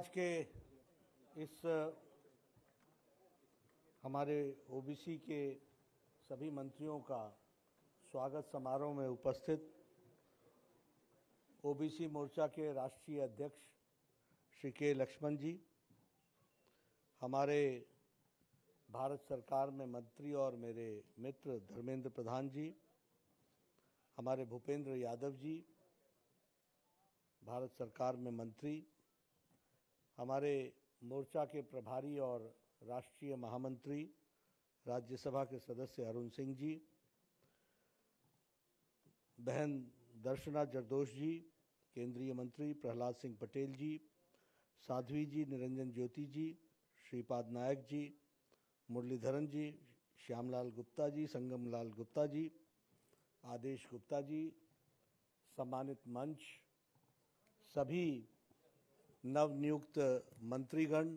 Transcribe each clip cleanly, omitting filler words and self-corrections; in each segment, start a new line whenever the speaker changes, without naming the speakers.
आज के इस हमारे ओबीसी के सभी मंत्रियों का स्वागत समारोह में उपस्थित ओबीसी मोर्चा के राष्ट्रीय अध्यक्ष श्री के लक्ष्मण जी, हमारे भारत सरकार में मंत्री और मेरे मित्र धर्मेंद्र प्रधान जी, हमारे भूपेंद्र यादव जी, भारत सरकार में मंत्री, हमारे मोर्चा के प्रभारी और राष्ट्रीय महामंत्री राज्यसभा के सदस्य अरुण सिंह जी, बहन दर्शना जरदोश जी, केंद्रीय मंत्री प्रहलाद सिंह पटेल जी, साध्वी जी, निरंजन ज्योति जी, श्रीपाद नायक जी, मुरलीधरन जी, श्यामलाल गुप्ता जी, संगम लाल गुप्ता जी, आदेश गुप्ता जी, सम्मानित मंच, सभी नवनियुक्त मंत्रीगण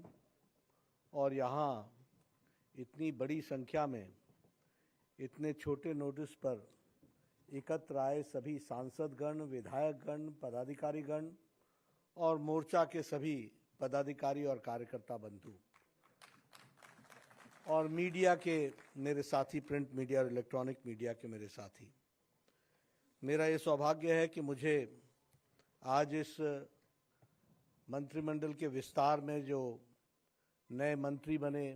और यहाँ इतनी बड़ी संख्या में इतने छोटे नोटिस पर एकत्र आए सभी सांसदगण, विधायकगण, पदाधिकारीगण और मोर्चा के सभी पदाधिकारी और कार्यकर्ता बंधु और मीडिया के मेरे साथी, प्रिंट मीडिया और इलेक्ट्रॉनिक मीडिया के मेरे साथी, मेरा ये सौभाग्य है कि मुझे आज इस मंत्रिमंडल के विस्तार में जो नए मंत्री बने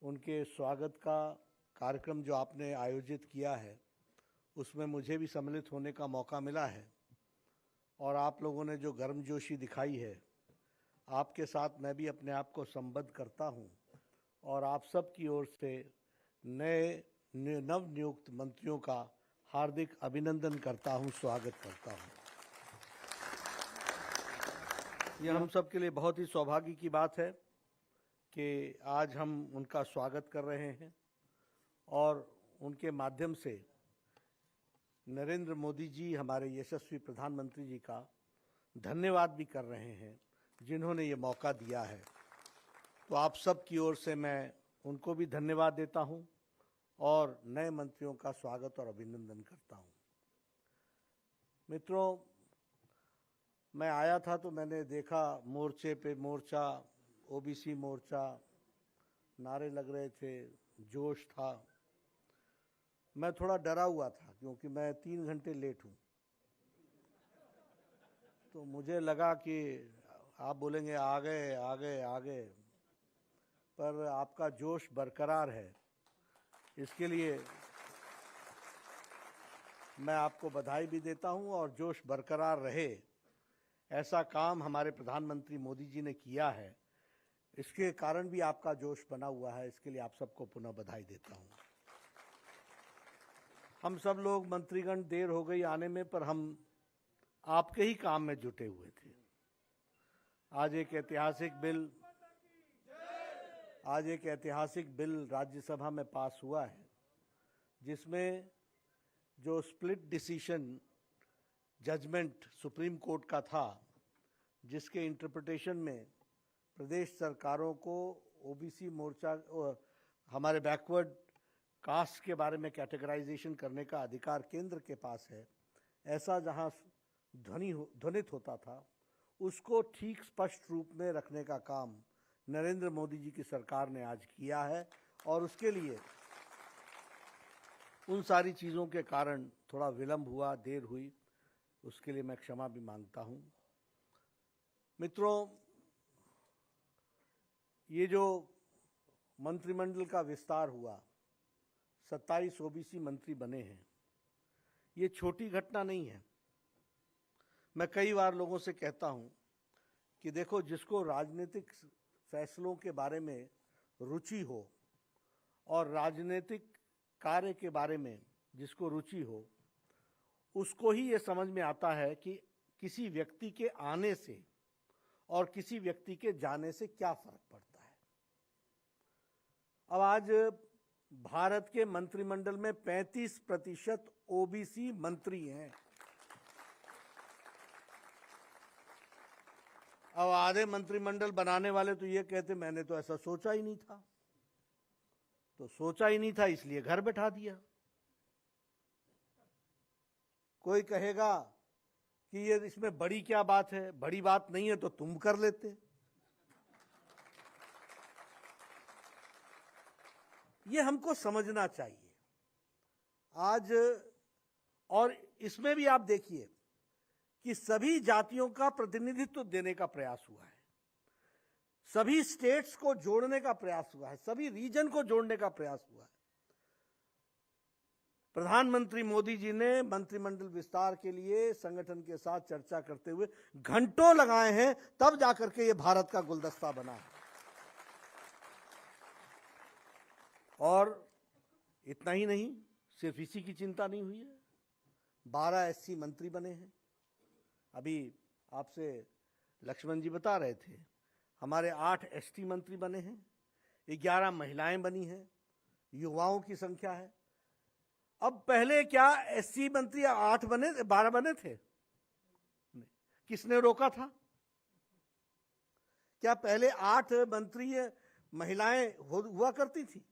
उनके स्वागत का कार्यक्रम जो आपने आयोजित किया है उसमें मुझे भी सम्मिलित होने का मौका मिला है और आप लोगों ने जो गर्मजोशी दिखाई है, आपके साथ मैं भी अपने आप को संबद्ध करता हूं और आप सब की ओर से नए नवनियुक्त मंत्रियों का हार्दिक अभिनंदन करता हूं, स्वागत करता हूं। यह हम सब के लिए बहुत ही सौभाग्य की बात है कि आज हम उनका स्वागत कर रहे हैं और उनके माध्यम से नरेंद्र मोदी जी, हमारे यशस्वी प्रधानमंत्री जी का धन्यवाद भी कर रहे हैं जिन्होंने ये मौका दिया है। तो आप सब की ओर से मैं उनको भी धन्यवाद देता हूं और नए मंत्रियों का स्वागत और अभिनंदन करता हूं। मित्रों, मैं आया था तो मैंने देखा मोर्चे पे मोर्चा, ओबीसी मोर्चा, नारे लग रहे थे, जोश था। मैं थोड़ा डरा हुआ था क्योंकि मैं 3 घंटे लेट हूँ, तो मुझे लगा कि आप बोलेंगे आ गए आ गए आ गए, पर आपका जोश बरकरार है, इसके लिए मैं आपको बधाई भी देता हूँ और जोश बरकरार रहे ऐसा काम हमारे प्रधानमंत्री मोदी जी ने किया है, इसके कारण भी आपका जोश बना हुआ है, इसके लिए आप सबको पुनः बधाई देता हूँ। हम सब लोग मंत्रीगण देर हो गई आने में, पर हम आपके ही काम में जुटे हुए थे। आज एक ऐतिहासिक बिल राज्यसभा में पास हुआ है जिसमें जो split decision judgement supreme court का था, जिसके इंटरप्रिटेशन में प्रदेश सरकारों को ओबीसी मोर्चा हमारे बैकवर्ड कास्ट के बारे में कैटेगराइजेशन करने का अधिकार केंद्र के पास है, ऐसा जहां ध्वनित होता था, उसको ठीक स्पष्ट रूप में रखने का काम नरेंद्र मोदी जी की सरकार ने आज किया है और उसके लिए उन सारी चीज़ों के कारण थोड़ा विलंब हुआ, देर हुई, उसके लिए मैं क्षमा भी मांगता हूं। मित्रों, ये जो मंत्रिमंडल का विस्तार हुआ, 27 ओबीसी मंत्री बने हैं, ये छोटी घटना नहीं है। मैं कई बार लोगों से कहता हूं कि देखो, जिसको राजनीतिक फैसलों के बारे में रुचि हो और राजनीतिक कार्य के बारे में जिसको रुचि हो, उसको ही ये समझ में आता है कि किसी व्यक्ति के आने से और किसी व्यक्ति के जाने से क्या फर्क पड़ता है। अब आज भारत के मंत्रिमंडल में 35% ओबीसी मंत्री हैं। अब आधे मंत्रिमंडल बनाने वाले तो ये कहते मैंने तो ऐसा सोचा ही नहीं था, तो सोचा ही नहीं था इसलिए घर बैठा दिया। कोई कहेगा कि ये इसमें बड़ी क्या बात है, बड़ी बात नहीं है तो तुम कर लेते। ये हमको समझना चाहिए आज। और इसमें भी आप देखिए कि सभी जातियों का प्रतिनिधित्व देने का प्रयास हुआ है, सभी स्टेट्स को जोड़ने का प्रयास हुआ है, सभी रीजन को जोड़ने का प्रयास हुआ है। प्रधानमंत्री मोदी जी ने मंत्रिमंडल विस्तार के लिए संगठन के साथ चर्चा करते हुए घंटों लगाए हैं, तब जाकर के ये भारत का गुलदस्ता बना है। और इतना ही नहीं, सिर्फ इसी की चिंता नहीं हुई है, 12 एससी मंत्री बने हैं। अभी आपसे लक्ष्मण जी बता रहे थे, हमारे 8 एसटी मंत्री बने हैं, 11 महिलाएं बनी हैं, युवाओं की संख्या है। अब पहले क्या एससी मंत्री 8 बने, 12 बने थे? किसने रोका था? क्या पहले 8 मंत्री महिलाएं हुआ करती थी?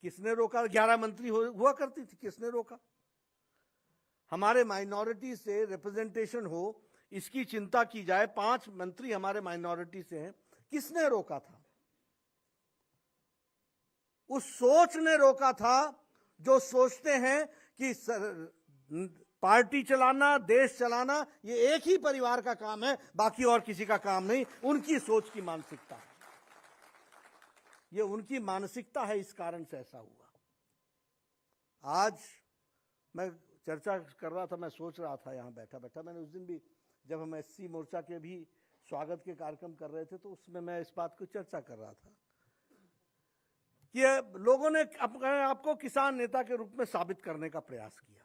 किसने रोका? 11 मंत्री हुआ करती थी, किसने रोका? हमारे माइनॉरिटी से रिप्रेजेंटेशन हो, इसकी चिंता की जाए। 5 मंत्री हमारे माइनॉरिटी से हैं, किसने रोका था? उस सोच ने रोका था जो सोचते हैं कि पार्टी चलाना, देश चलाना ये एक ही परिवार का काम है, बाकी और किसी का काम नहीं। उनकी सोच की मानसिकता है, ये उनकी मानसिकता है, इस कारण से ऐसा हुआ। आज मैं चर्चा कर रहा था, मैं सोच रहा था यहां बैठा बैठा, मैंने उस दिन भी जब हम एससी मोर्चा के भी स्वागत के कार्यक्रम कर रहे थे तो उसमें मैं इस बात को चर्चा कर रहा था कि लोगों ने अपने आपको किसान नेता के रूप में साबित करने का प्रयास किया,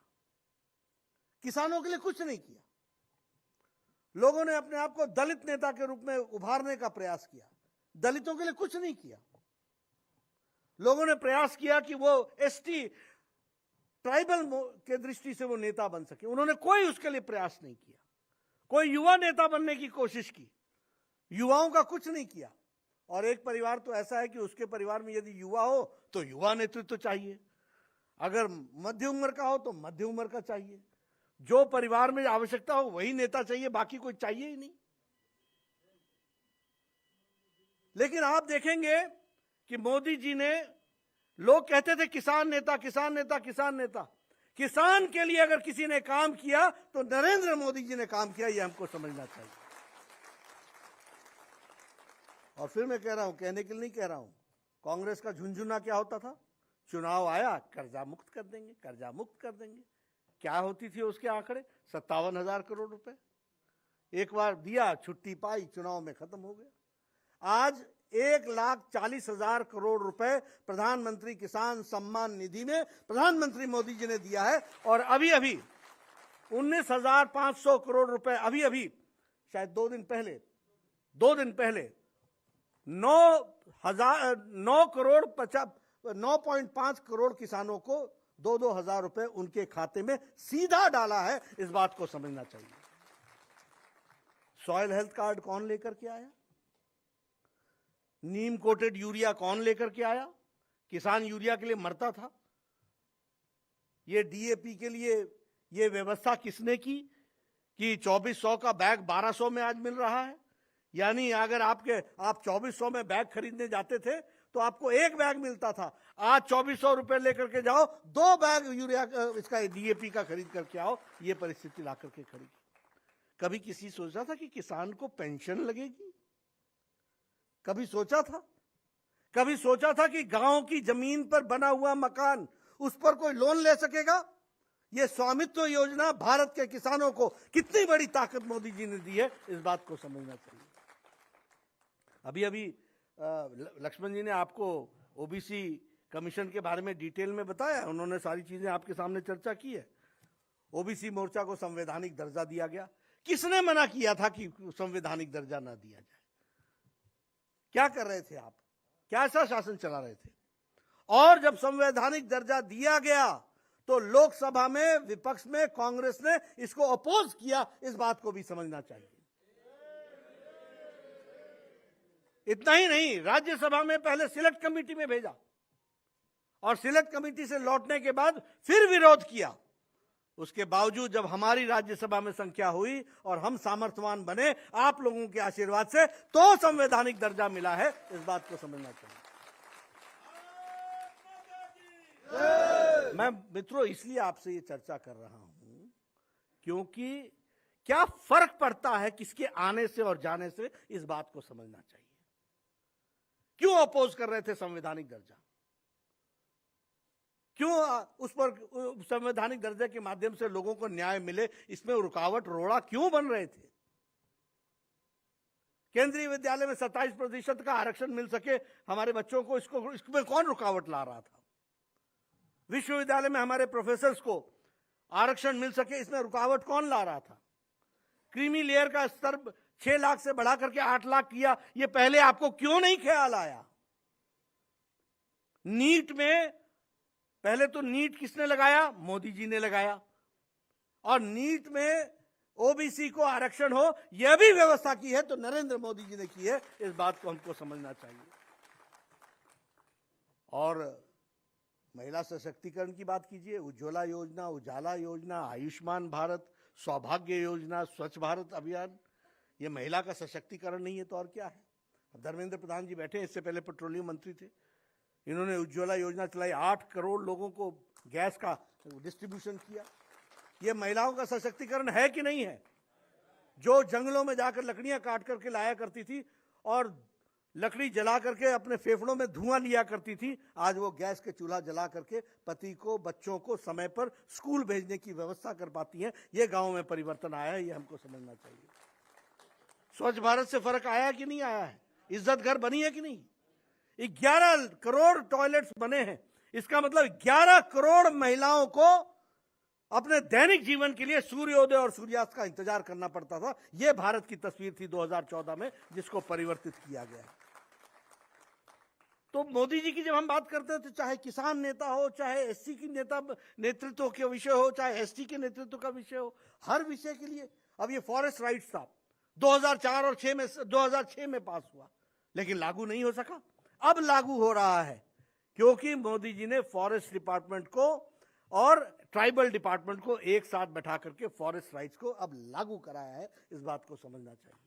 किसानों के लिए कुछ नहीं किया। लोगों ने अपने आप को दलित नेता के रूप में उभारने का प्रयास किया, दलितों के लिए कुछ नहीं किया। लोगों ने प्रयास किया कि वो एसटी ट्राइबल के दृष्टि से वो नेता बन सके, उन्होंने कोई उसके लिए प्रयास नहीं किया। कोई युवा नेता बनने की कोशिश की, युवाओं का कुछ नहीं किया। और एक परिवार तो ऐसा है कि उसके परिवार में यदि युवा हो तो युवा नेतृत्व तो चाहिए, अगर मध्य उम्र का हो तो मध्य उम्र का चाहिए, जो परिवार में आवश्यकता हो वही नेता चाहिए, बाकी कोई चाहिए ही नहीं। लेकिन आप देखेंगे कि मोदी जी ने, लोग कहते थे किसान नेता, किसान नेता, किसान नेता, किसान के लिए अगर किसी ने काम किया तो नरेंद्र मोदी जी ने काम किया, ये हमको समझना चाहिए। और फिर मैं कह रहा हूं, कहने के लिए नहीं कह रहा हूं, कांग्रेस का झुंझुना क्या होता था? चुनाव आया, कर्जा मुक्त कर देंगे, कर्जा मुक्त कर देंगे। क्या होती थी उसके आंकड़े? 57,000 करोड़ रुपए एक बार दिया, छुट्टी पाई, चुनाव में खत्म हो गया। आज 1,40,000 करोड़ रुपए प्रधानमंत्री किसान सम्मान निधि में प्रधानमंत्री मोदी जी ने दिया है। और अभी अभी 19,500 करोड़ रुपए, अभी अभी शायद 2 दिन पहले 9.5 करोड़ किसानों को 2-2 हजार रुपए उनके खाते में सीधा डाला है। इस बात को समझना चाहिए। सॉइल हेल्थ कार्ड कौन लेकर के आया? नीम कोटेड यूरिया कौन लेकर के आया? किसान यूरिया के लिए मरता था। ये डीएपी के लिए ये व्यवस्था किसने की कि 2400 का बैग 1200 में आज मिल रहा है? यानी अगर आप 2400 में बैग खरीदने जाते थे तो आपको 1 बैग मिलता था, आज 2400 रुपए लेकर के जाओ, 2 बैग यूरिया इसका डीएपी का खरीद करके आओ। ये परिस्थिति ला करके खड़ी। कभी किसी सोचा था कि किसान को पेंशन लगेगी? कभी सोचा था? कभी सोचा था कि गांव की जमीन पर बना हुआ मकान, उस पर कोई लोन ले सकेगा? ये स्वामित्व योजना भारत के किसानों को कितनी बड़ी ताकत मोदी जी ने दी है, इस बात को समझना चाहिए। अभी अभी लक्ष्मण जी ने आपको ओबीसी कमीशन के बारे में डिटेल में बताया, उन्होंने सारी चीजें आपके सामने चर्चा की है। ओबीसी मोर्चा को संवैधानिक दर्जा दिया गया। किसने मना किया था कि संवैधानिक दर्जा ना दिया जाए? क्या कर रहे थे आप? क्या ऐसा शासन चला रहे थे? और जब संवैधानिक दर्जा दिया गया तो लोकसभा में विपक्ष में कांग्रेस ने इसको अपोज किया। इस बात को भी समझना चाहिए। इतना ही नहीं, राज्यसभा में पहले सिलेक्ट कमेटी में भेजा और सिलेक्ट कमेटी से लौटने के बाद फिर विरोध किया। उसके बावजूद जब हमारी राज्यसभा में संख्या हुई और हम सामर्थ्यवान बने आप लोगों के आशीर्वाद से, तो संवैधानिक दर्जा मिला है। इस बात को समझना चाहिए। मैं मित्रों इसलिए आपसे ये चर्चा कर रहा हूं क्योंकि क्या फर्क पड़ता है किसके आने से और जाने से, इस बात को समझना चाहिए। क्यों अपोज कर रहे थे संवैधानिक दर्जा, क्यों उस पर संवैधानिक दर्जे के माध्यम से लोगों को न्याय मिले, इसमें रुकावट रोड़ा क्यों बन रहे थे? केंद्रीय विद्यालय में 27% का आरक्षण मिल सके हमारे बच्चों को, इसमें कौन रुकावट ला रहा था? विश्वविद्यालय में हमारे प्रोफेसर्स को आरक्षण मिल सके, इसमें रुकावट कौन ला रहा था? क्रीमी लेयर का स्तर 6 लाख से बढ़ा करके 8 लाख किया, ये पहले आपको क्यों नहीं ख्याल आया? नीट में पहले तो नीट किसने लगाया? मोदी जी ने लगाया, और नीट में ओबीसी को आरक्षण हो यह भी व्यवस्था की है तो नरेंद्र मोदी जी ने की है, इस बात को हमको समझना चाहिए। और महिला सशक्तिकरण की बात कीजिए, उज्ज्वला योजना, उजाला योजना, आयुष्मान भारत, सौभाग्य योजना, स्वच्छ भारत अभियान, ये महिला का सशक्तिकरण नहीं है तो और क्या है? धर्मेंद्र प्रधान जी बैठे, इससे पहले पेट्रोलियम मंत्री थे, इन्होंने उज्ज्वला योजना चलाई, 8 करोड़ लोगों को गैस का डिस्ट्रीब्यूशन किया। ये महिलाओं का सशक्तिकरण है कि नहीं है? जो जंगलों में जाकर लकड़ियां काट करके लाया करती थी और लकड़ी जला करके अपने फेफड़ों में धुआं लिया करती थी, आज वो गैस के चूल्हा जला करके पति को, बच्चों को समय पर स्कूल भेजने की व्यवस्था कर पाती हैं। ये गांव में परिवर्तन आया है, ये हमको समझना चाहिए। स्वच्छ भारत से फर्क आया कि नहीं आया है? इज्जत घर बनी है कि नहीं? 11 करोड़ टॉयलेट्स बने हैं, इसका मतलब 11 करोड़ महिलाओं को अपने दैनिक जीवन के लिए सूर्योदय और सूर्यास्त का इंतजार करना पड़ता था। यह भारत की तस्वीर थी 2014 में, जिसको परिवर्तित किया गया। तो मोदी जी की जब हम बात करते हैं तो चाहे किसान नेता हो, चाहे एससी की नेतृत्व के विषय हो, चाहे एसटी के नेतृत्व का विषय हो, हर विषय के लिए। अब ये फॉरेस्ट राइट्स था 2004 और 2006 में पास हुआ, लेकिन लागू नहीं हो सका। अब लागू हो रहा है क्योंकि मोदी जी ने फॉरेस्ट डिपार्टमेंट को और ट्राइबल डिपार्टमेंट को एक साथ बैठा करके फॉरेस्ट राइट्स को अब लागू कराया है। इस बात को समझना चाहिए।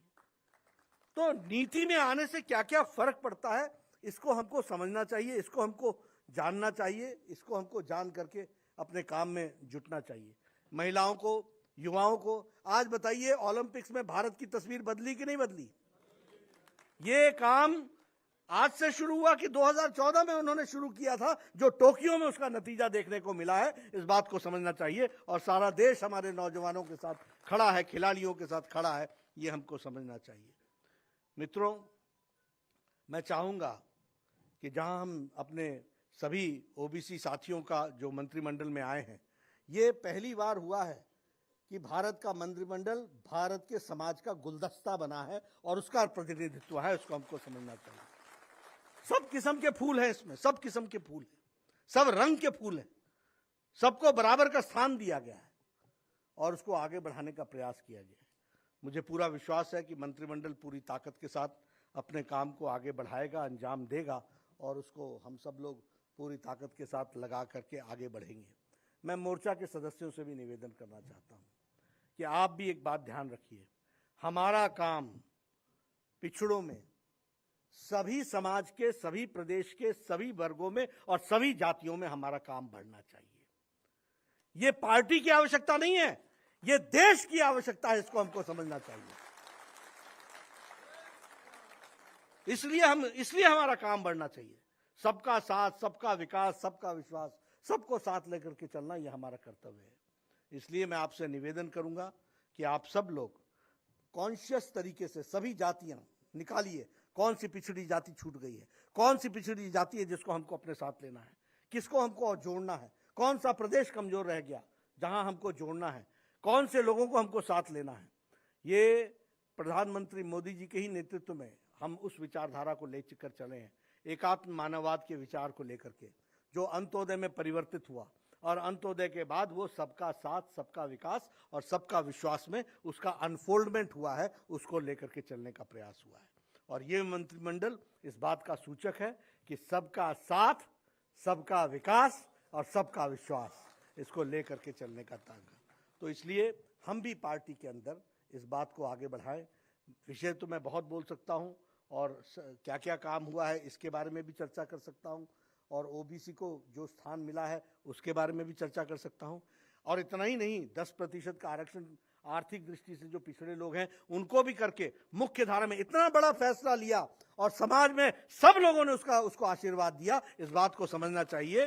तो नीति में आने से क्या क्या फर्क पड़ता है, इसको हमको समझना चाहिए, इसको हमको जानना चाहिए, इसको हमको जान करके अपने काम में जुटना चाहिए। महिलाओं को, युवाओं को आज बताइए, ओलंपिक्स में भारत की तस्वीर बदली कि नहीं बदली? ये काम आज से शुरू हुआ कि 2014 में उन्होंने शुरू किया था, जो टोक्यो में उसका नतीजा देखने को मिला है। इस बात को समझना चाहिए और सारा देश हमारे नौजवानों के साथ खड़ा है, खिलाड़ियों के साथ खड़ा है, ये हमको समझना चाहिए। मित्रों, मैं चाहूंगा कि जहां हम अपने सभी ओबीसी साथियों का जो मंत्रिमंडल में आए हैं, ये पहली बार हुआ है कि भारत का मंत्रिमंडल भारत के समाज का गुलदस्ता बना है और उसका प्रतिनिधित्व है, उसको हमको समझना चाहिए। सब किस्म के फूल हैं इसमें, सब किस्म के फूल हैं, सब रंग के फूल हैं, सबको बराबर का स्थान दिया गया है और उसको आगे बढ़ाने का प्रयास किया गया है। मुझे पूरा विश्वास है कि मंत्रिमंडल पूरी ताकत के साथ अपने काम को आगे बढ़ाएगा, अंजाम देगा और उसको हम सब लोग पूरी ताकत के साथ लगा करके आगे बढ़ेंगे। मैं मोर्चा के सदस्यों से भी निवेदन करना चाहता हूं कि आप भी एक बात ध्यान रखिए, हमारा काम पिछड़ों में, सभी समाज के, सभी प्रदेश के सभी वर्गों में और सभी जातियों में हमारा काम बढ़ना चाहिए। यह पार्टी की आवश्यकता नहीं है, यह देश की आवश्यकता है, इसको हमको समझना चाहिए। इसलिए हमारा काम बढ़ना चाहिए। सबका साथ, सबका विकास, सबका विश्वास, सबको साथ लेकर के चलना, यह हमारा कर्तव्य है। इसलिए मैं आपसे निवेदन करूंगा कि आप सब लोग कॉन्शियस तरीके से सभी जातियां निकालिए, कौन सी पिछड़ी जाति छूट गई है, कौन सी पिछड़ी जाति है जिसको हमको अपने साथ लेना है, किसको हमको और जोड़ना है, कौन सा प्रदेश कमजोर रह गया जहां हमको जोड़ना है, कौन से लोगों को हमको साथ लेना है। ये प्रधानमंत्री मोदी जी के ही नेतृत्व में हम उस विचारधारा को लेकर चले हैं, एकात्म मानववाद के विचार को लेकर के, जो अंत्योदय में परिवर्तित हुआ और अंत्योदय के बाद वो सबका साथ, सबका विकास और सबका विश्वास में उसका अनफोल्डमेंट हुआ है, उसको लेकर के चलने का प्रयास हुआ है। और ये मंत्रिमंडल इस बात का सूचक है कि सबका साथ, सबका विकास और सबका विश्वास, इसको लेकर के चलने का तांगा। तो इसलिए हम भी पार्टी के अंदर इस बात को आगे बढ़ाएं। विषय तो मैं बहुत बोल सकता हूं और क्या क्या काम हुआ है इसके बारे में भी चर्चा कर सकता हूं और ओबीसी को जो स्थान मिला है उसके बारे में भी चर्चा कर सकता हूं। और इतना ही नहीं, 10% का आरक्षण आर्थिक दृष्टि से जो पिछड़े लोग हैं उनको भी करके मुख्य धारा में इतना बड़ा फैसला लिया और समाज में सब लोगों ने उसको आशीर्वाद दिया। इस बात को समझना चाहिए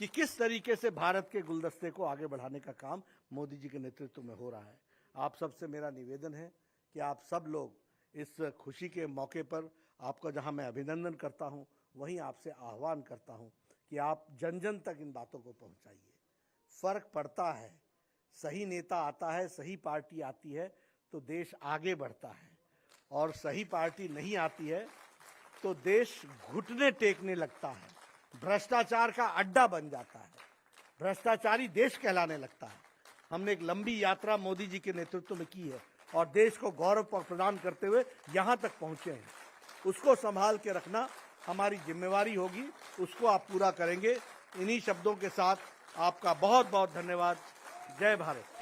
कि किस तरीके से भारत के गुलदस्ते को आगे बढ़ाने का काम मोदी जी के नेतृत्व में हो रहा है। आप सबसे मेरा निवेदन है कि आप सब लोग इस खुशी के मौके पर आपका जहां मैं अभिनंदन करता हूं, वहीं आपसे आह्वान करता हूं कि आप जन जन तक इन बातों को पहुंचाइए। फर्क पड़ता है, सही नेता आता है, सही पार्टी आती है तो देश आगे बढ़ता है, और सही पार्टी नहीं आती है तो देश घुटने टेकने लगता है, भ्रष्टाचार का अड्डा बन जाता है, भ्रष्टाचारी देश कहलाने लगता है। हमने एक लंबी यात्रा मोदी जी के नेतृत्व में की है और देश को गौरव प्रदान करते हुए यहाँ तक पहुँचे हैं। उसको संभाल के रखना हमारी जिम्मेवारी होगी, उसको आप पूरा करेंगे। इन्हीं शब्दों के साथ आपका बहुत बहुत धन्यवाद। जय भारत।